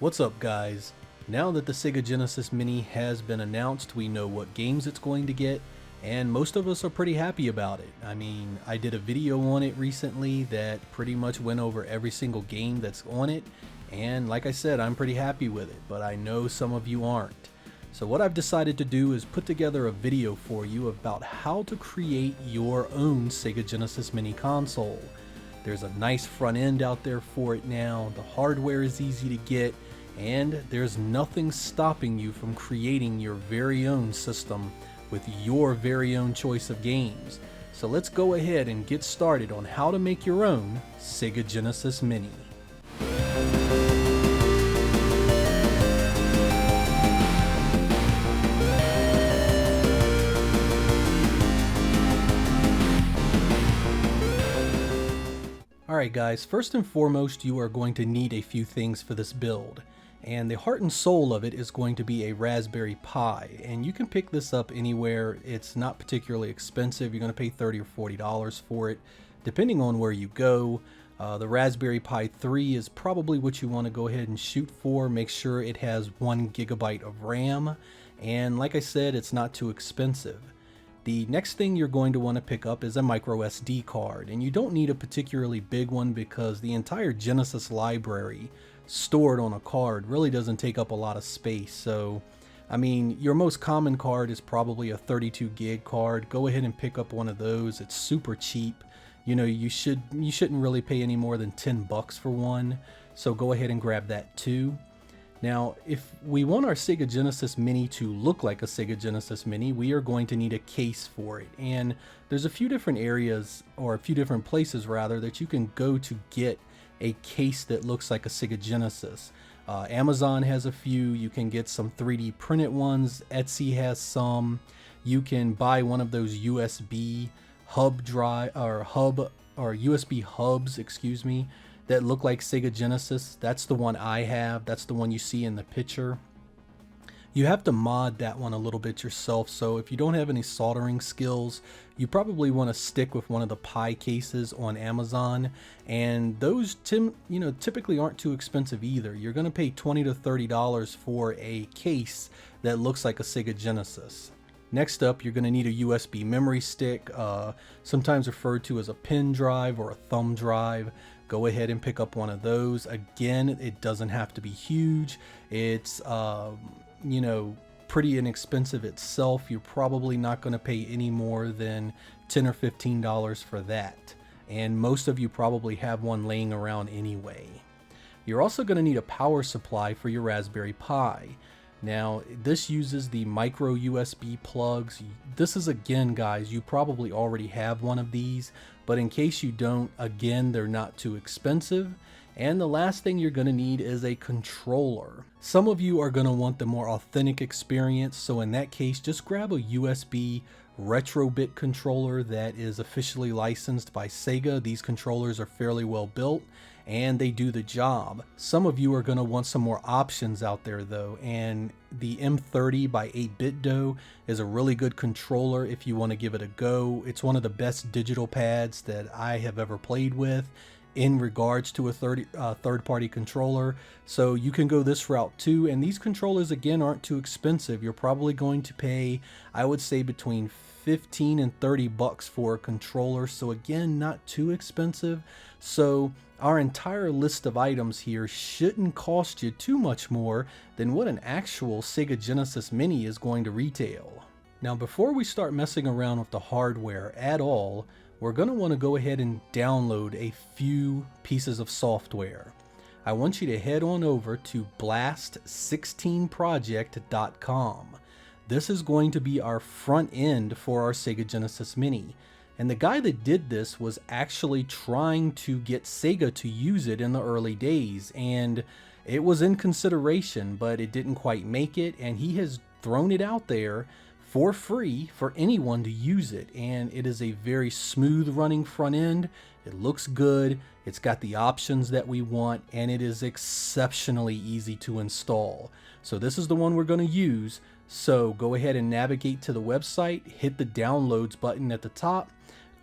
What's up, guys? Now that the Sega Genesis Mini has been announced, we know what games it's going to get, and most of us are pretty happy about it. I mean, I did a video on it recently that pretty much went over every single game that's on it, and like I said, I'm pretty happy with it, but I know some of you aren't. So what I've decided to do is put together a video for you about how to create your own Sega Genesis Mini console. There's a nice front end out there for it now, the hardware is easy to get, and there's nothing stopping you from creating your very own system with your very own choice of games. So let's go ahead and get started on how to make your own Sega Genesis Mini. Alright guys, first and foremost you are going to need a few things for this build, and the heart and soul of it is going to be a Raspberry Pi, and you can pick this up anywhere. It's not particularly expensive. You're going to pay $30 or $40 for it depending on where you go. The Raspberry Pi 3 is probably what you want to go ahead and shoot for. Make sure it has 1 GB of RAM, and like I said, it's not too expensive. The next thing you're going to want to pick up is a micro SD card, and you don't need a particularly big one because the entire Genesis library stored on a card really doesn't take up a lot of space. So I mean, your most common card is probably a 32 gig card. Go ahead and pick up one of those. It's super cheap. You know, you shouldn't really pay any more than 10 bucks for one, so go ahead and grab that too. Now, if we want our Sega Genesis Mini to look like a Sega Genesis Mini, we are going to need a case for it. And there's a few different areas, or a few different places rather, that you can go to get a case that looks like a Sega Genesis. Amazon has a few. You can get some 3D printed ones. Etsy has some. You can buy one of those USB hub drive or USB hubs, excuse me, that look like Sega Genesis. That's the one I have. That's the one you see in the picture. You have to mod that one a little bit yourself, so if you don't have any soldering skills, you probably want to stick with one of the Pi cases on Amazon, and those typically aren't too expensive either. You're going to pay $20 to $30 for a case that looks like a Sega Genesis. Next up, you're going to need a USB memory stick, sometimes referred to as a pen drive or a thumb drive. Go ahead and pick up one of those. Again, it doesn't have to be huge. It's pretty inexpensive itself. You're probably not going to pay any more than $10 or $15 for that, and most of you probably have one laying around anyway. You're also going to need a power supply for your Raspberry Pi. Now, this uses the micro USB plugs. This is, again guys, you probably already have one of these, but in case you don't, again, they're not too expensive. And the last thing you're going to need is a controller. Some of you are going to want the more authentic experience, so in that case, just grab a USB Retrobit controller that is officially licensed by Sega. These controllers are fairly well built and they do the job. Some of you are going to want some more options out there though, and the M30 by 8BitDo is a really good controller if you want to give it a go. It's one of the best digital pads that I have ever played with in regards to a third-party controller, so you can go this route too. And these controllers, again, aren't too expensive. You're probably going to pay, I would say, between 15 and 30 bucks for a controller, so again, not too expensive. So our entire list of items here shouldn't cost you too much more than what an actual Sega Genesis Mini is going to retail. Now, before we start messing around with the hardware at all, we're going to want to go ahead and download a few pieces of software. I want you to head on over to blast16project.com. This is going to be our front end for our Sega Genesis Mini. And the guy that did this was actually trying to get Sega to use it in the early days, and it was in consideration, but it didn't quite make it, and he has thrown it out there for free for anyone to use it. And it is a very smooth running front end. It looks good, it's got the options that we want, and it is exceptionally easy to install. So this is the one we're going to use. So go ahead and navigate to the website, hit the downloads button at the top,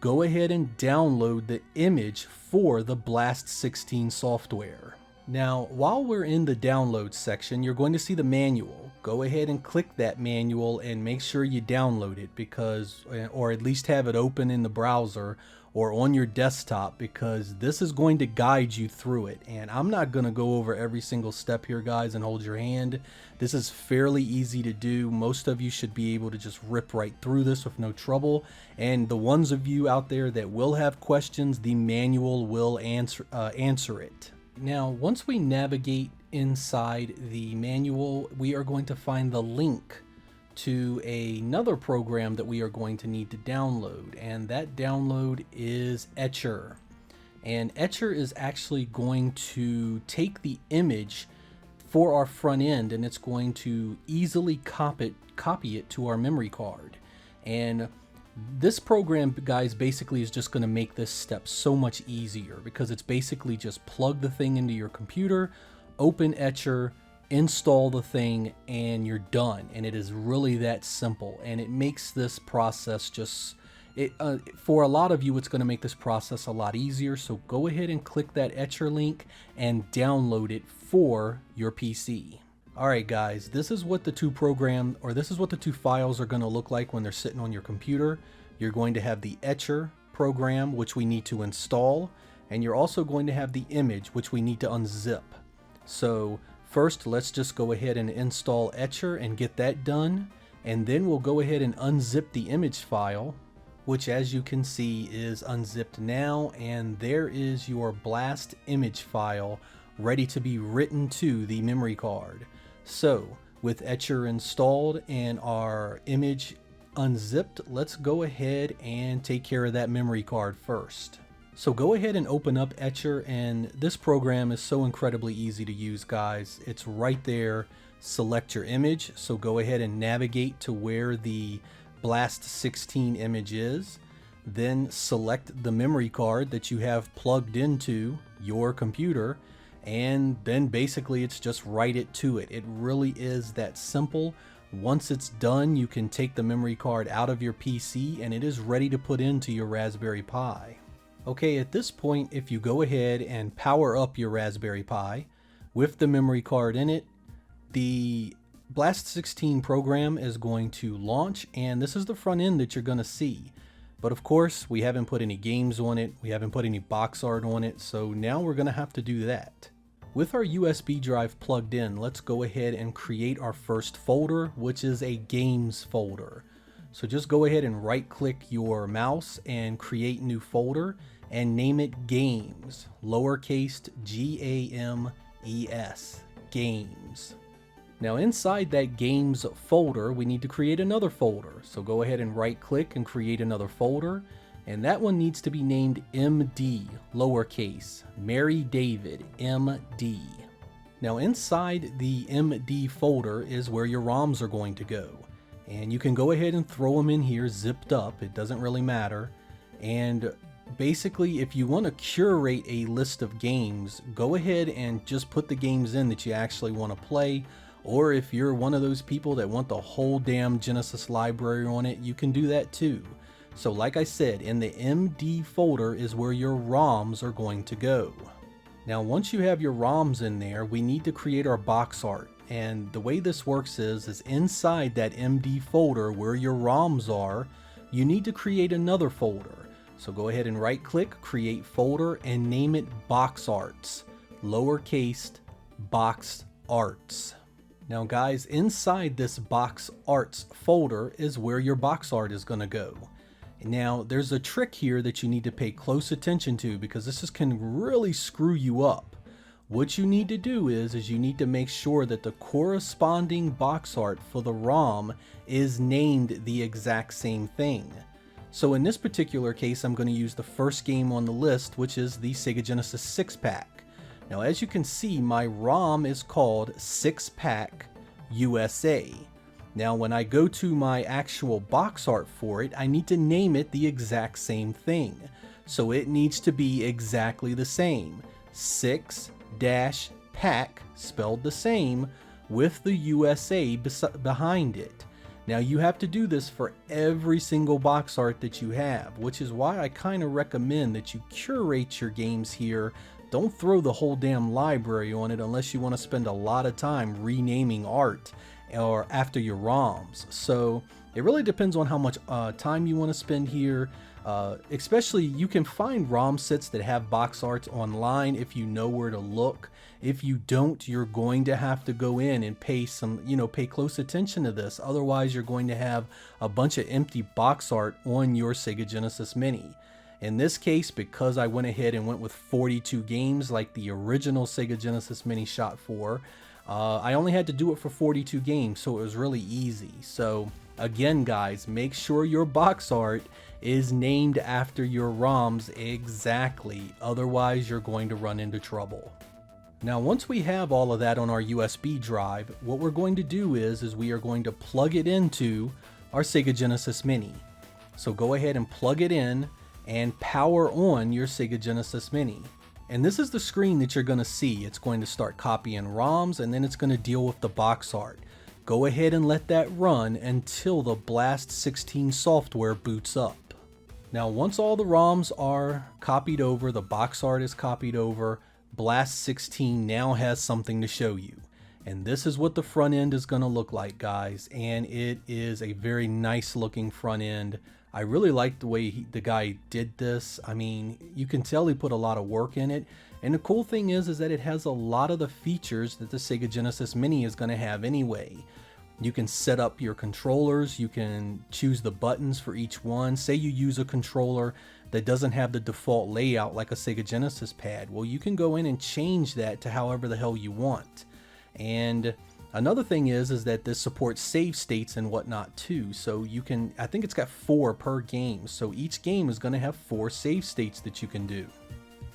go ahead and download the image for the Blast 16 software. Now, while we're in the download section, you're going to see the manual. Go ahead and click that manual and make sure you download it, because, or at least have it open in the browser or on your desktop, because this is going to guide you through it. And I'm not going to go over every single step here, guys, and hold your hand. This is fairly easy to do. Most of you should be able to just rip right through this with no trouble. And the ones of you out there that will have questions, the manual will answer it. Now, once we navigate inside the manual, we are going to find the link to another program that we are going to need to download, and that download is Etcher. And Etcher is actually going to take the image for our front end, and it's going to easily copy it to our memory card. And this program, guys, basically is just going to make this step so much easier, because it's basically just plug the thing into your computer, open Etcher, install the thing, and you're done. And it is really that simple, and it makes this process just for a lot of you, it's going to make this process a lot easier. So go ahead and click that Etcher link and download it for your PC. Alright guys, this is what the two files are going to look like when they're sitting on your computer. You're going to have the Etcher program, which we need to install, and you're also going to have the image, which we need to unzip. So first, let's just go ahead and install Etcher and get that done, and then we'll go ahead and unzip the image file, which, as you can see, is unzipped now, and there is your blast image file ready to be written to the memory card. So with Etcher installed and our image unzipped, let's go ahead and take care of that memory card first. So go ahead and open up Etcher, and this program is so incredibly easy to use, guys. It's right there. Select your image, so go ahead and navigate to where the Blast 16 image is. Then select the memory card that you have plugged into your computer, and then basically it's just write it to it. It really is that simple. Once it's done, you can take the memory card out of your PC and it is ready to put into your Raspberry Pi. Okay, at this point, if you go ahead and power up your Raspberry Pi with the memory card in it, the Blast 16 program is going to launch, and this is the front end that you're going to see. But of course, we haven't put any games on it, we haven't put any box art on it, so now we're going to have to do that. With our USB drive plugged in, let's go ahead and create our first folder, which is a games folder. So just go ahead and right click your mouse and create new folder and name it games, lowercase G-A-M-E-S, games. Now inside that games folder, we need to create another folder. So go ahead and right click and create another folder. And that one needs to be named MD, lowercase, Mary David, MD. Now inside the MD folder is where your ROMs are going to go. And you can go ahead and throw them in here zipped up, it doesn't really matter. And basically, if you want to curate a list of games, go ahead and just put the games in that you actually want to play. Or if you're one of those people that want the whole damn Genesis library on it, you can do that too. So like I said, in the MD folder is where your ROMs are going to go. Now once you have your ROMs in there, we need to create our box art. And the way this works is inside that MD folder where your ROMs are, you need to create another folder. So go ahead and right click, create folder, and name it box arts, lowercase box arts. Now guys, inside this box arts folder is where your box art is going to go. Now there's a trick here that you need to pay close attention to, because this can really screw you up. What you need to do is you need to make sure that the corresponding box art for the ROM is named the exact same thing. So in this particular case, I'm going to use the first game on the list, which is the Sega Genesis 6-pack. Now as you can see, my ROM is called 6-pack USA. Now when I go to my actual box art for it, I need to name it the exact same thing. So it needs to be exactly the same. 6-pack, spelled the same, with the USA behind it. Now you have to do this for every single box art that you have, which is why I kind of recommend that you curate your games here don't throw the whole damn library on it unless you want to spend a lot of time renaming art or after your ROMs. So it really depends on how much time you want to spend here. Especially you can find ROM sets that have box arts online if you know where to look. If you don't, you're going to have to go in and pay close attention to this. Otherwise, you're going to have a bunch of empty box art on your Sega Genesis Mini. In this case, because I went ahead and went with 42 games like the original Sega Genesis Mini shot for, I only had to do it for 42 games, so it was really easy. So again, guys, make sure your box art is named after your ROMs exactly, otherwise you're going to run into trouble. Now, once we have all of that on our USB drive, what we're going to do is we are going to plug it into our Sega Genesis Mini. So go ahead and plug it in and power on your Sega Genesis Mini. And this is the screen that you're going to see. It's going to start copying ROMs, and then it's going to deal with the box art. Go ahead and let that run until the Blast 16 software boots up. Now, once all the ROMs are copied over, the box art is copied over, Blast 16 now has something to show you. And this is what the front end is going to look like, guys. And it is a very nice looking front end. I really like the way the guy did this. I mean, you can tell he put a lot of work in it. And the cool thing is that it has a lot of the features that the Sega Genesis Mini is going to have anyway. You can set up your controllers, you can choose the buttons for each one. Say you use a controller that doesn't have the default layout like a Sega Genesis pad. Well, you can go in and change that to however the hell you want. And another thing is that this supports save states and whatnot too. So you can, I think it's got 4 per game. So each game is going to have 4 save states that you can do.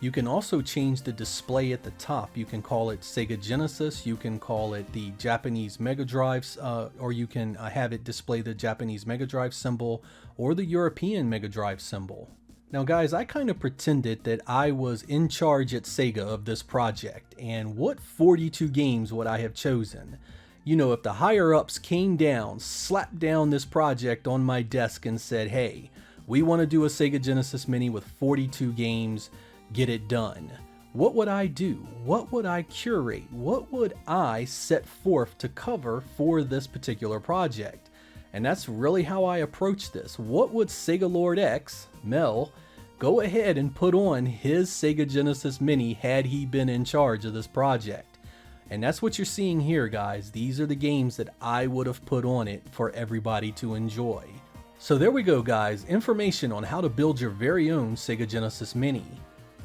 You can also change the display at the top. You can call it Sega Genesis, you can call it the Japanese Mega Drive, or you can have it display the Japanese Mega Drive symbol or the European Mega Drive symbol. Now guys, I kind of pretended that I was in charge at Sega of this project, and what 42 games would I have chosen? You know, if the higher ups came down, slapped down this project on my desk and said, hey, we want to do a Sega Genesis Mini with 42 games, get it done. What would I do? What would I curate? What would I set forth to cover for this particular project? And that's really how I approach this. What would Sega Lord X, Mel, go ahead and put on his Sega Genesis Mini had he been in charge of this project? And that's what you're seeing here, guys. These are the games that I would have put on it for everybody to enjoy. So there we go, guys. Information on how to build your very own Sega Genesis Mini.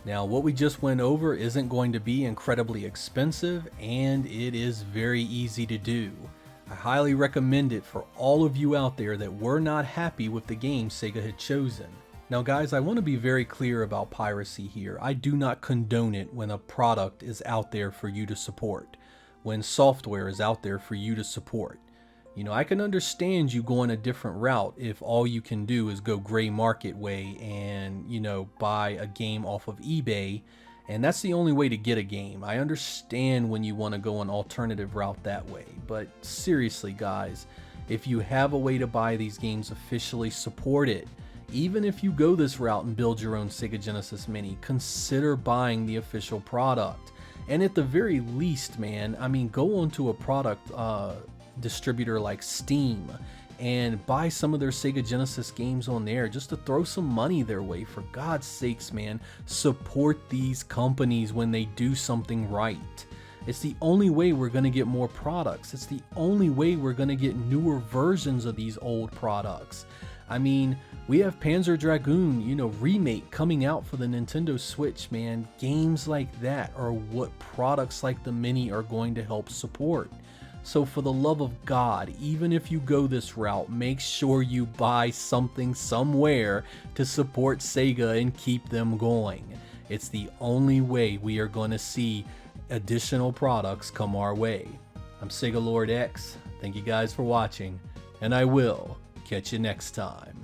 Now, what we just went over isn't going to be incredibly expensive, and it is very easy to do. I highly recommend it for all of you out there that were not happy with the game Sega had chosen. Now guys, I want to be very clear about piracy here. I do not condone it when a product is out there for you to support, when software is out there for you to support. You know, I can understand you going a different route if all you can do is go gray market way and, you know, buy a game off of eBay, and that's the only way to get a game. I understand when you want to go an alternative route that way, but seriously guys, if you have a way to buy these games officially, support it. Even if you go this route and build your own Sega Genesis Mini, consider buying the official product. And at the very least, man, I mean, go onto a product distributor like Steam and buy some of their Sega Genesis games on there just to throw some money their way. For God's sakes, man, support these companies when they do something right. It's the only way we're going to get more products. It's the only way we're going to get newer versions of these old products. I mean, we have Panzer Dragoon, you know, remake coming out for the Nintendo Switch, man. Games like that are what products like the Mini are going to help support. So for the love of God, even if you go this route, make sure you buy something somewhere to support Sega and keep them going. It's the only way we are going to see additional products come our way. I'm Sega Lord X. Thank you guys for watching, and I will catch you next time.